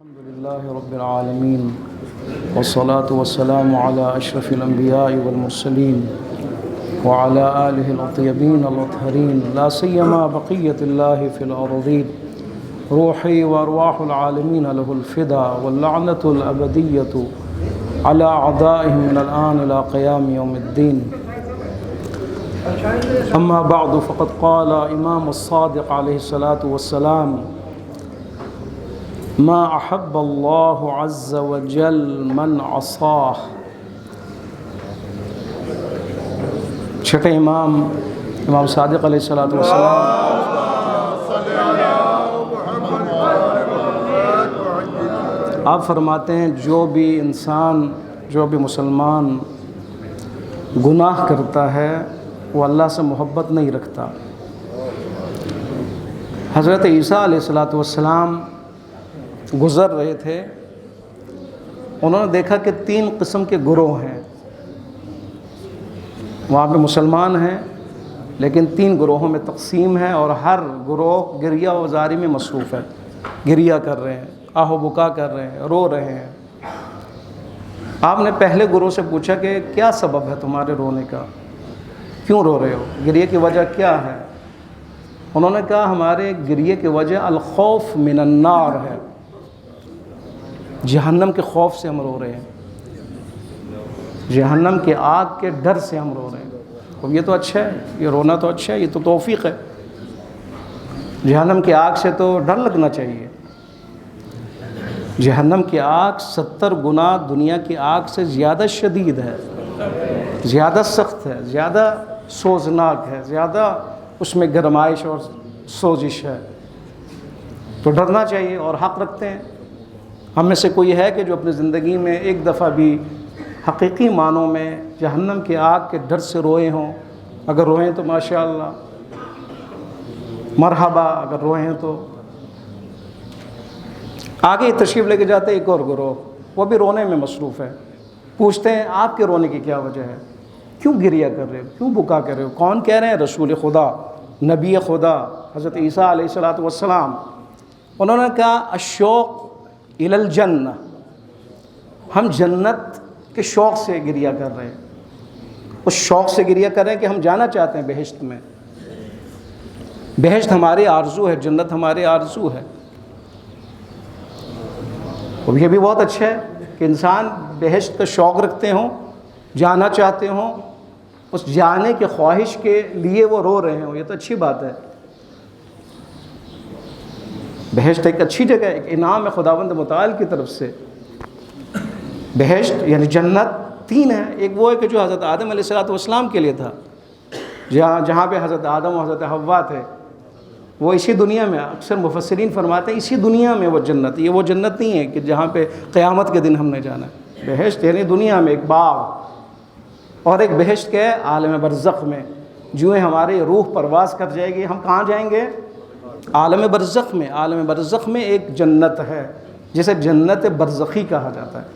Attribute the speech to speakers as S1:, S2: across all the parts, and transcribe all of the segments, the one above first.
S1: الحمد لله رب العالمين والصلاة والسلام على أشرف الأنبياء والمرسلين وعلى آله الطيبين الأطهرين لا سيما بقية الله في الأرضين روحي وأرواح العالمين له الفدا واللعنة الأبدية على أعدائهم من الآن إلى قيام يوم الدين. أما بعد فقد قال إمام الصادق عليه الصلاة والسلام ما أحب الله عز وجل من عصاه. چھٹے امام صادق علیہ الصلوۃ والسلام آپ فرماتے ہیں جو بھی انسان جو بھی مسلمان گناہ کرتا ہے وہ اللہ سے محبت نہیں رکھتا. حضرت عیسیٰ علیہ الصلوۃ والسلام گزر رہے تھے، انہوں نے دیکھا کہ 3 قسم کے گروہ ہیں. وہاں پہ مسلمان ہیں لیکن 3 گروہوں میں تقسیم ہے، اور ہر گروہ گریہ و زاری میں مصروف ہے. گریہ کر رہے ہیں، آہ و بکا کر رہے ہیں، رو رہے ہیں. آپ نے پہلے گروہ سے پوچھا کہ کیا سبب ہے تمہارے رونے کا، کیوں رو رہے ہو، گریہ کی وجہ کیا ہے؟ انہوں نے کہا ہمارے گریہ کی وجہ الخوف من النار ہے، جہنم کے خوف سے ہم رو رہے ہیں، جہنم کے آگ کے ڈر سے ہم رو رہے ہیں. اب یہ تو اچھا ہے، یہ رونا تو اچھا ہے، یہ تو توفیق ہے. جہنم کی آگ سے تو ڈر لگنا چاہیے. جہنم کی آگ 70 گنا دنیا کی آگ سے زیادہ شدید ہے، زیادہ سخت ہے، زیادہ سوزناک ہے، زیادہ اس میں گرمائش اور سوزش ہے. تو ڈرنا چاہیے اور حق رکھتے ہیں. ہم میں سے کوئی ہے کہ جو اپنی زندگی میں ایک دفعہ بھی حقیقی معنوں میں جہنم کی آگ کے ڈر سے روئے ہوں؟ اگر روئیں تو ماشاءاللہ مرحبا، اگر روئیں تو. آگے تشریف لے کے جاتے ایک اور گروہ، وہ بھی رونے میں مصروف ہے. پوچھتے ہیں آپ کے رونے کی کیا وجہ ہے، کیوں گریہ کر رہے ہو، کیوں بکا کر رہے ہو؟ کون کہہ رہے ہیں؟ رسول خدا، نبی خدا حضرت عیسیٰ علیہ الصلوۃ والسلام. انہوں نے کہا الشوق الی الجنہ، ہم جنت کے شوق سے گریہ کر رہے ہیں. اس شوق سے گریہ کر رہے ہیں کہ ہم جانا چاہتے ہیں بہشت میں. بہشت ہماری آرزو ہے، جنت ہماری آرزو ہے. اور یہ بھی بہت اچھا ہے کہ انسان بہشت کا شوق رکھتے ہوں، جانا چاہتے ہوں، اس جانے کی خواہش کے لیے وہ رو رہے ہوں. یہ تو اچھی بات ہے. بہشت ایک اچھی جگہ ہے، ایک انعام ہے خداوند متعال کی طرف سے. بہشت یعنی جنت 3 ہے. ایک وہ ہے کہ جو حضرت آدم علیہ السلام کے لیے تھا، جہاں پہ حضرت آدم و حضرت حوا تھے، وہ اسی دنیا میں. اکثر مفسرین فرماتے ہیں اسی دنیا میں وہ جنت. یہ وہ جنت نہیں ہے کہ جہاں پہ قیامت کے دن ہم نے جانا ہے. بہشت یعنی دنیا میں ایک باغ. اور ایک بہشت کے عالم برزخ میں، جو ہماری روح پرواز کر جائے گی، ہم کہاں جائیں گے؟ عالم برزخ میں. عالم برزخ میں ایک جنت ہے جسے جنت برزخی کہا جاتا ہے.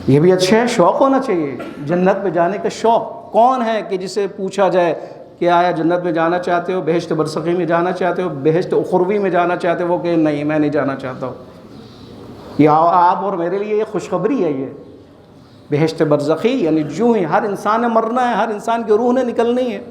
S1: یہ بھی اچھا ہے، شوق ہونا چاہیے جنت میں جانے کا شوق. کون ہے کہ جسے پوچھا جائے کہ آیا جنت میں جانا چاہتے ہو، بہشت برزخی میں جانا چاہتے ہو، بہشت اخروی میں جانا چاہتے ہو، وہ کہ نہیں میں نہیں جانا چاہتا ہوں. یہ آپ اور میرے لیے یہ خوشخبری ہے. یہ بہشت برزخی یعنی جو ہی ہر انسان نے مرنا ہے، ہر انسان کی روح نے نکلنی ہے.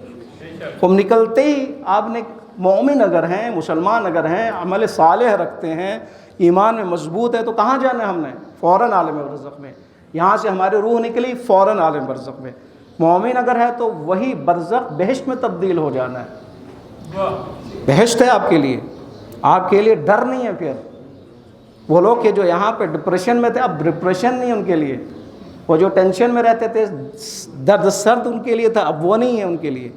S1: ہم نکلتے ہی آپ نے مومن اگر ہیں، مسلمان اگر ہیں، عمل صالح رکھتے ہیں، ایمان میں مضبوط ہے، تو کہاں جانا ہے ہم نے؟ فوراً عالم برزخ میں. یہاں سے ہماری روح نکلی فوراً عالم برزخ میں. مومن اگر ہے تو وہی برزخ بہشت میں تبدیل ہو جانا ہے. بہشت ہے آپ کے لیے، آپ کے لیے ڈر نہیں ہے. پھر وہ لوگ کہ جو یہاں پہ ڈپریشن میں تھے، اب ڈپریشن نہیں ان کے لیے. وہ جو ٹینشن میں رہتے تھے، درد سرد ان کے لیے تھا، اب وہ نہیں ہے ان کے لیے.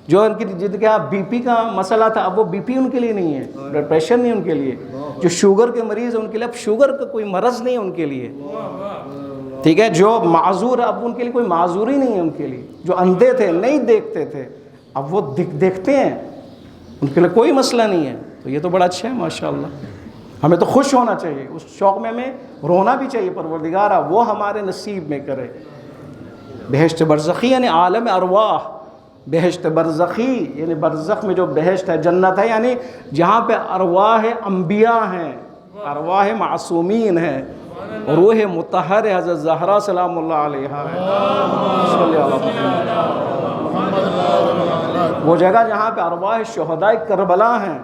S1: جو ان کی جن کا بی پی کا مسئلہ تھا، اب وہ بی پی ان کے لیے نہیں ہے، ڈپریشن نہیں ان کے لیے. جو شوگر کے مریض ہیں ان کے لیے اب شوگر کا کوئی مرض نہیں ہے ان کے لیے. ٹھیک ہے. جو معذور ہے اب ان کے لیے کوئی معذوری نہیں ہے ان کے لیے. جو اندھے تھے، نہیں دیکھتے تھے، اب وہ دیکھتے ہیں، ان کے لیے کوئی مسئلہ نہیں ہے. تو یہ تو بڑا اچھا ہے ماشاءاللہ. ہمیں تو خوش ہونا چاہیے، اس شوق میں ہمیں رونا بھی چاہیے. پروردگارا وہ ہمارے نصیب میں کرے. بہشت برزخی یعنی عالم ارواح، بہشت برزخی یعنی برزخ میں جو بہشت ہے، جنت ہے، یعنی جہاں پہ ارواح انبیاء ہیں، ارواح معصومین ہیں، روح مطہر حضرت زہرا سلام اللہ علیہا ہے، صلی اللہ علیہ وسلم، وہ جگہ جہاں پہ ارواح شہداء کربلا ہیں،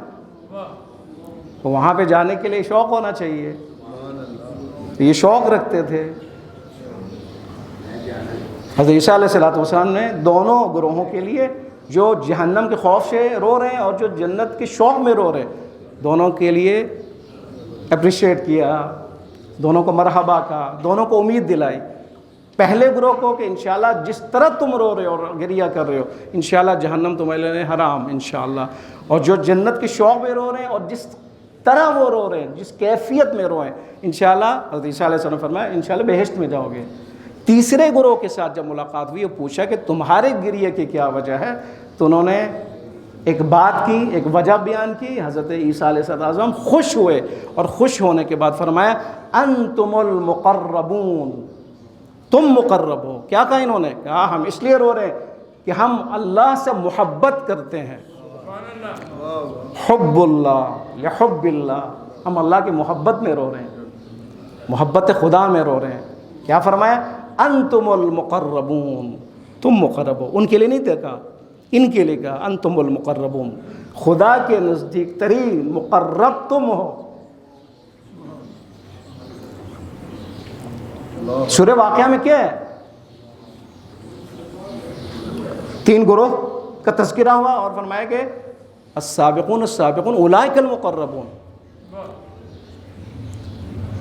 S1: وہاں پہ جانے کے لیے شوق ہونا چاہیے. یہ شوق رکھتے تھے. حضرت عیسیٰ علیہ السلام نے دونوں گروہوں کے لیے، جو جہنم کے خوف سے رو رہے ہیں اور جو جنت کے شوق میں رو رہے ہیں، دونوں کے لیے اپریشیٹ کیا، دونوں کو مرحبا کہا، دونوں کو امید دلائی. پہلے گروہ کو کہ انشاءاللہ جس طرح تم رو رہے ہو اور گریہ کر رہے ہو، انشاءاللہ جہنم تمہارے لیے حرام انشاءاللہ. اور جو جنت کے شوق میں رو رہے ہیں اور جس طرح وہ رو رہے ہیں، جس کیفیت میں روئیں، انشاءاللہ حضرت عیسیٰ علیہ السلام نے فرمایا انشاءاللہ بہشت میں جاؤ گے. تیسرے گروہ کے ساتھ جب ملاقات ہوئی، پوچھا کہ تمہارے گریہ کی کیا وجہ ہے، تو انہوں نے ایک بات کی، ایک وجہ بیان کی. حضرت عیسیٰ علیہ السلام خوش ہوئے اور خوش ہونے کے بعد فرمایا انتم المقربون، تم مقرب ہو. کیا کہا انہوں نے؟ کہا ہم اس لیے رو رہے ہیں کہ ہم اللہ سے محبت کرتے ہیں. حب اللہ لحب اللہ، ہم اللہ کی محبت میں رو رہے ہیں، محبت خدا میں رو رہے ہیں. کیا فرمایا؟ انتم المقربون، تم مقرب ہو. ان کے لیے نہیں دیکھا، ان کے لیے کہا انتم المقربون، خدا کے نزدیک ترین مقرب تم ہو. سورہ واقعہ میں کیا ہے؟ 3 گروہ کا تذکرہ ہوا اور فرمایا کہ السابقون السابقون اولئک المقربون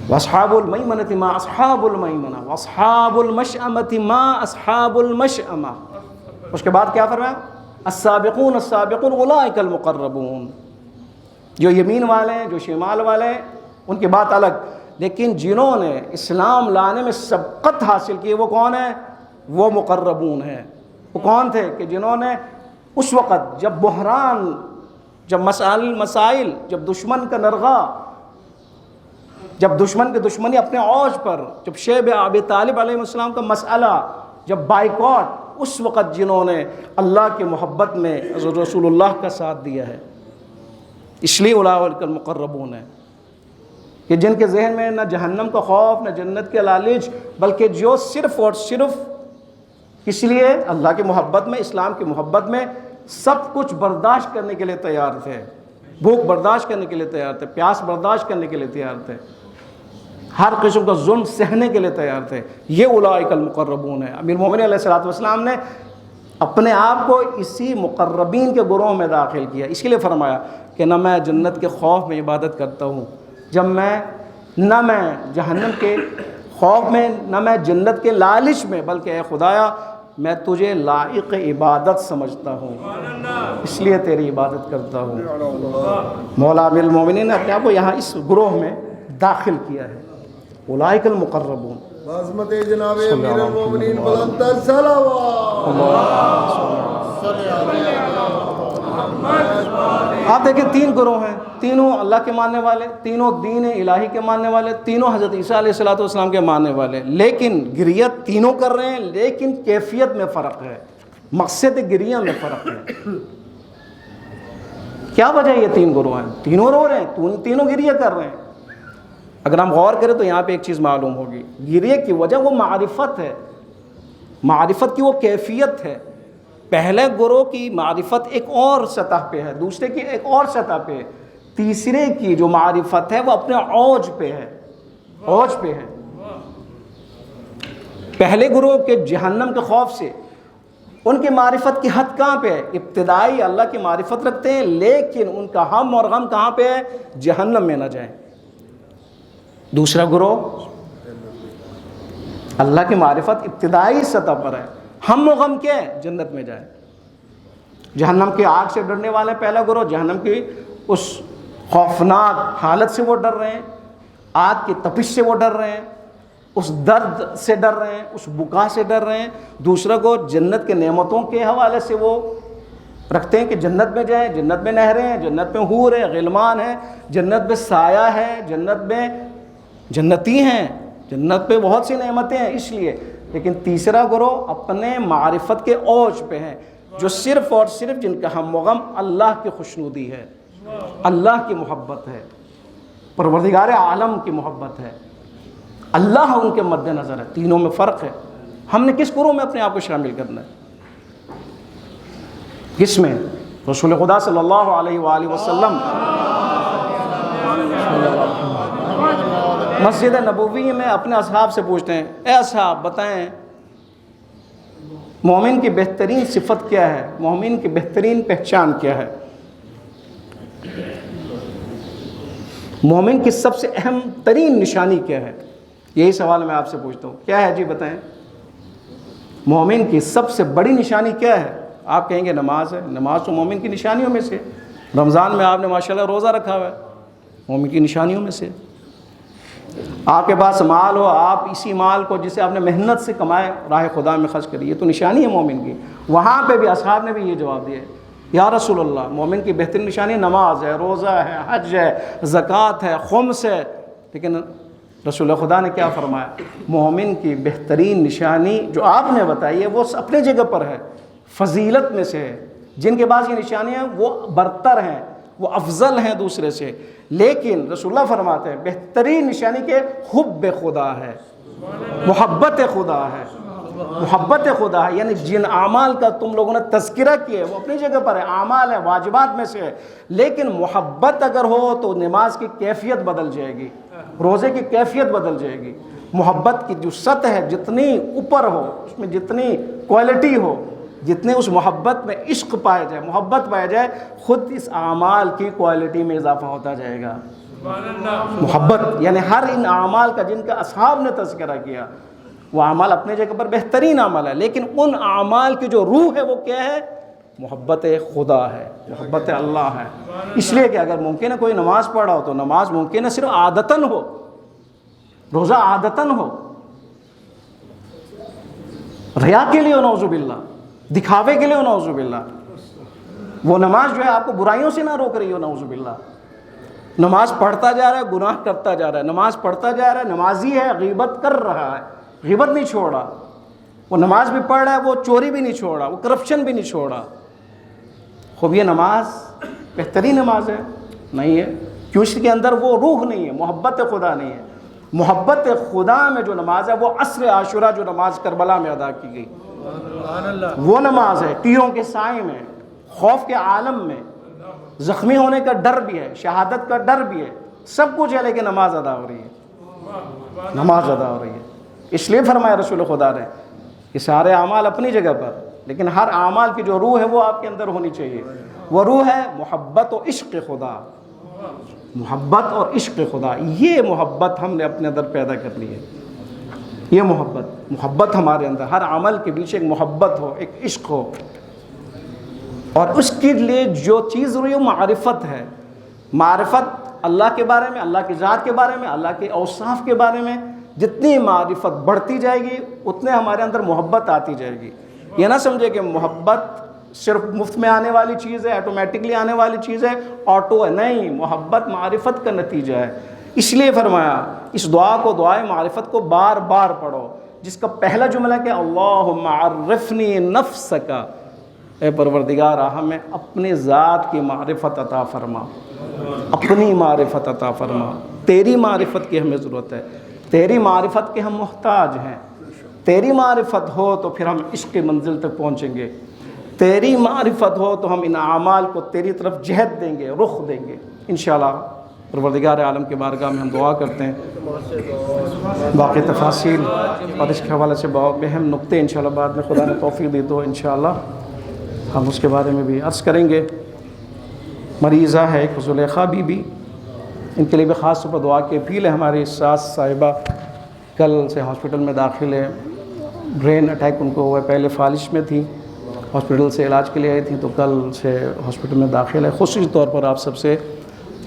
S1: واصحاب المیمنۃ ما اصحاب المیمنہ واصحاب المشأمۃ ما اصحاب المشأمہ. اس کے بعد کیا فرمایا؟ السابقون السابقون اولئک المقربون. جو یمین والے ہیں، جو شمال والے ہیں، ان کی بات الگ، لیکن جنہوں نے اسلام لانے میں سبقت حاصل کی وہ کون ہیں؟ وہ مقربون ہیں. وہ کون تھے؟ کہ جنہوں نے اس وقت جب بحران، جب مسائل، جب دشمن کا نرغہ، جب دشمن کی دشمنی اپنے عوج پر، جب شیب ابی طالب علیہ السلام کا مسئلہ، جب بائیکاٹ، اس وقت جنہوں نے اللہ کی محبت میں حضرت رسول اللہ کا ساتھ دیا ہے. اس لیے اولئک المقربون ہیں کہ جن کے ذہن میں نہ جہنم کا خوف، نہ جنت کے لالچ، بلکہ جو صرف اور صرف اس لیے اللہ کی محبت میں، اسلام کی محبت میں سب کچھ برداشت کرنے کے لیے تیار تھے. بھوک برداشت کرنے کے لیے تیار تھے، پیاس برداشت کرنے کے لیے تیار تھے، ہر قسم کا ظلم سہنے کے لیے تیار تھے. یہ اولئک المقربون ہیں. امیر المومنین علیہ السلام نے اپنے آپ کو اسی مقربین کے گروہ میں داخل کیا. اس کے لیے فرمایا کہ نہ میں جنت کے خوف میں عبادت کرتا ہوں، نہ میں جہنم کے خوف میں، نہ میں جنت کے لالچ میں، بلکہ اے خدایا میں تجھے لائق عبادت سمجھتا ہوں، اس لیے تیری عبادت کرتا ہوں. مولا امیر المومنین نے اپنے آپ کو یہاں اس گروہ میں داخل کیا ہے. اولئک المقربون.
S2: عظمت جناب امیر المومنین بلند تر صلوات.
S1: آپ دیکھیں 3 گروہ ہیں، تینوں اللہ کے ماننے والے، تینوں دین الہی کے ماننے والے، تینوں حضرت عیسیٰ علیہ السلام کے ماننے والے، لیکن گریت تینوں کر رہے ہیں، لیکن کیفیت میں فرق ہے، مقصد گریہ میں فرق ہے. کیا وجہ یہ 3 گروہ ہیں؟ تینوں رو رہے ہیں، تینوں گریہ کر رہے ہیں. اگر ہم غور کریں تو یہاں پہ ایک چیز معلوم ہوگی، گریہ کی وجہ وہ معرفت ہے، معرفت کی وہ کیفیت ہے. پہلے گروہ کی معرفت ایک اور سطح پہ ہے، دوسرے کی ایک اور سطح پہ ہے، تیسرے کی جو معرفت ہے وہ اپنے عوج پہ ہے، عوج پہ ہے. پہلے گروہ کے جہنم کے خوف سے ان کی معرفت کی حد کہاں پہ ہے؟ ابتدائی اللہ کی معرفت رکھتے ہیں، لیکن ان کا ہم اور غم کہاں پہ ہے؟ جہنم میں نہ جائیں. دوسرا گروہ اللہ کی معرفت ابتدائی سطح پر ہے، ہم و غم کیا ہے؟ جنت میں جائیں. جہنم کی آگ سے ڈرنے والے پہلا گروہ، جہنم کی اس خوفناک حالت سے وہ ڈر رہے ہیں، آگ کی تپش سے وہ ڈر رہے ہیں، اس درد سے ڈر رہے ہیں، اس بکا سے ڈر رہے ہیں. دوسرا گروہ جنت کے نعمتوں کے حوالے سے وہ رکھتے ہیں کہ جنت میں جائیں، جنت میں نہریں ہیں، جنت میں حور ہے، غلمان ہے، جنت میں سایہ ہے، جنت میں جنتی ہیں، جنت پہ بہت سی نعمتیں ہیں اس لیے. لیکن تیسرا گروہ اپنے معرفت کے اوج پہ ہیں، جو صرف اور صرف جن کا ہم و غم اللہ کی خوشنودی ہے، اللہ کی محبت ہے، پروردگار عالم کی محبت ہے، اللہ ان کے مد نظر ہے۔ تینوں میں فرق ہے۔ ہم نے کس گروہ میں اپنے آپ کو شامل کرنا ہے؟ کس میں؟ رسول خدا صلی اللہ علیہ وآلہ وسلم مسجد نبوی میں اپنے اصحاب سے پوچھتے ہیں، اے اصحاب بتائیں مومن کی بہترین صفت کیا ہے، مومن کی بہترین پہچان کیا ہے، مومن کی سب سے اہم ترین نشانی کیا ہے؟ یہی سوال میں آپ سے پوچھتا ہوں، کیا ہے جی بتائیں؟ مومن کی سب سے بڑی نشانی کیا ہے؟ آپ کہیں گے نماز ہے۔ نماز تو مومن کی نشانیوں میں سے، رمضان میں آپ نے ماشاءاللہ روزہ رکھا ہوا ہے، مومن کی نشانیوں میں سے۔ آپ کے پاس مال ہو، آپ اسی مال کو جسے آپ نے محنت سے کمائے راہ خدا میں خرچ کریے، تو نشانی ہے مومن کی۔ وہاں پہ بھی اصحاب نے بھی یہ جواب دیا، یا رسول اللہ مومن کی بہترین نشانی نماز ہے، روزہ ہے، حج ہے، زکوٰۃ ہے، خمس ہے، لیکن رسول خدا نے کیا فرمایا؟ مومن کی بہترین نشانی جو آپ نے بتائی ہے وہ اپنے جگہ پر ہے، فضیلت میں سے ہے۔ جن کے پاس یہ نشانیاں وہ برتر ہیں، وہ افضل ہیں دوسرے سے، لیکن رسول اللہ فرماتے ہیں بہترین نشانی کے حب خدا ہے، محبت خدا ہے، محبت خدا ہے۔ یعنی جن اعمال کا تم لوگوں نے تذکرہ کیا ہے وہ اپنی جگہ پر ہے، اعمال ہے، واجبات میں سے ہے، لیکن محبت اگر ہو تو نماز کی کیفیت بدل جائے گی، روزے کی کیفیت بدل جائے گی۔ محبت کی جو سطح ہے جتنی اوپر ہو، اس میں جتنی کوالٹی ہو، جتنے اس محبت میں عشق پایا جائے، محبت پایا جائے، خود اس اعمال کی کوالٹی میں اضافہ ہوتا جائے گا۔ محبت یعنی ہر ان اعمال کا جن کا اصحاب نے تذکرہ کیا، وہ اعمال اپنے جگہ پر بہترین عمل ہے، لیکن ان اعمال کی جو روح ہے وہ کیا ہے؟ محبت خدا ہے، محبت اللہ ہے۔ اس لیے کہ اگر ممکن ہے کوئی نماز پڑھ رہا ہو تو نماز ممکن ہے صرف عادتاً ہو، روزہ عادتاً ہو، ریا کے لیے ہو، نعوذ باللہ، دکھاوے کے لیے ہو، نعوذ باللہ، وہ نماز جو ہے آپ کو برائیوں سے نہ روک رہی ہو، نعوذ باللہ۔ نماز پڑھتا جا رہا ہے، گناہ کرتا جا رہا ہے، نماز پڑھتا جا رہا ہے، نمازی ہے، غیبت کر رہا ہے، غیبت نہیں چھوڑ رہا، وہ نماز بھی پڑھ رہا ہے، وہ چوری بھی نہیں چھوڑ رہا، وہ کرپشن بھی نہیں چھوڑ رہا۔ خوب یہ نماز بہترین نماز ہے؟ نہیں ہے، کیوں؟ اس کے اندر وہ روح نہیں ہے، محبت خدا نہیں ہے۔ محبت خدا میں جو نماز ہے وہ عصر عاشورہ جو نماز کربلا میں ادا کی گئی، وہ نماز ہے۔ تیروں کے سائے میں، خوف کے عالم میں، زخمی ہونے کا ڈر بھی ہے، شہادت کا ڈر بھی ہے، سب کچھ ہے، لیکن نماز ادا ہو رہی ہے، نماز ادا ہو رہی ہے۔ اس لیے فرمایا رسول خدا نے کہ سارے اعمال اپنی جگہ پر، لیکن ہر اعمال کی جو روح ہے وہ آپ کے اندر ہونی چاہیے۔ وہ روح ہے محبت و عشق خدا، محبت اور عشق خدا۔ یہ محبت ہم نے اپنے اندر پیدا کر لی ہے، یہ محبت ہمارے اندر، ہر عمل کے پیچھے ایک محبت ہو، ایک عشق ہو، اور اس کے لیے جو چیز ضروری ہے معرفت ہے۔ معرفت اللہ کے بارے میں، اللہ کی ذات کے بارے میں، اللہ کے اوصاف کے بارے میں جتنی معرفت بڑھتی جائے گی اتنے ہمارے اندر محبت آتی جائے گی۔ یہ نہ سمجھے کہ محبت صرف مفت میں آنے والی چیز ہے، آٹومیٹکلی آنے والی چیز ہے، آٹو ہے، نہیں، محبت معرفت کا نتیجہ ہے۔ اس لیے فرمایا اس دعا کو، دعائے معرفت کو بار بار پڑھو، جس کا پہلا جملہ کہ اللہم عرفنی نفسک، اے پروردگار ہمیں اپنے ذات کی معرفت عطا فرما، اپنی معرفت عطا فرما۔ تیری معرفت کی ہمیں ضرورت ہے، تیری معرفت کے ہم محتاج ہیں۔ تیری معرفت ہو تو پھر ہم عشق کی منزل تک پہنچیں گے، تیری معرفت ہو تو ہم ان اعمال کو تیری طرف جہت دیں گے، رخ دیں گے انشاءاللہ۔ پروردگار عالم کے بارگاہ میں ہم دعا کرتے ہیں، باقی تفاصیل اور اس کے حوالے سے بہت اہم نقطے انشاءاللہ بعد میں خدا نے توفیق دی تو انشاءاللہ ہم اس کے بارے میں بھی عرض کریں گے۔ مریضہ ہے ایک زلیخا بی بی، ان کے لیے بھی خاص طور پر دعا کی اپیل ہے۔ ہماری ساس صاحبہ کل سے ہاسپٹل میں داخل ہے، برین اٹیک ان کو ہوا ہے، پہلے فالش میں تھی، ہاسپٹل سے علاج کے لیے آئی تھیں، تو کل سے ہاسپٹل میں داخل ہے۔ خصوصی طور پر آپ سب سے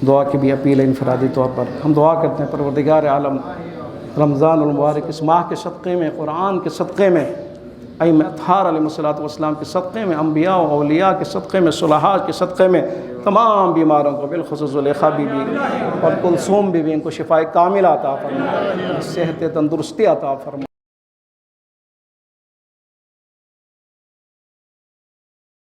S1: دعا کی بھی اپیل ہے، انفرادی طور پر ہم دعا کرتے ہیں پروردگار عالم رمضان المبارک اس ماہ کے صدقے میں، قرآن کے صدقے میں، ائمہ اطہار علیہ الصلوۃ والسلام کے صدقے میں، انبیاء و اولیاء کے صدقے میں، صلحاء کے صدقے میں تمام بیماروں کو، بالخصوص زلیخا بی بی اور کلثوم بی بی، ان کو شفائے کاملہ عطا فرما، صحت تندرستی عطا فرما۔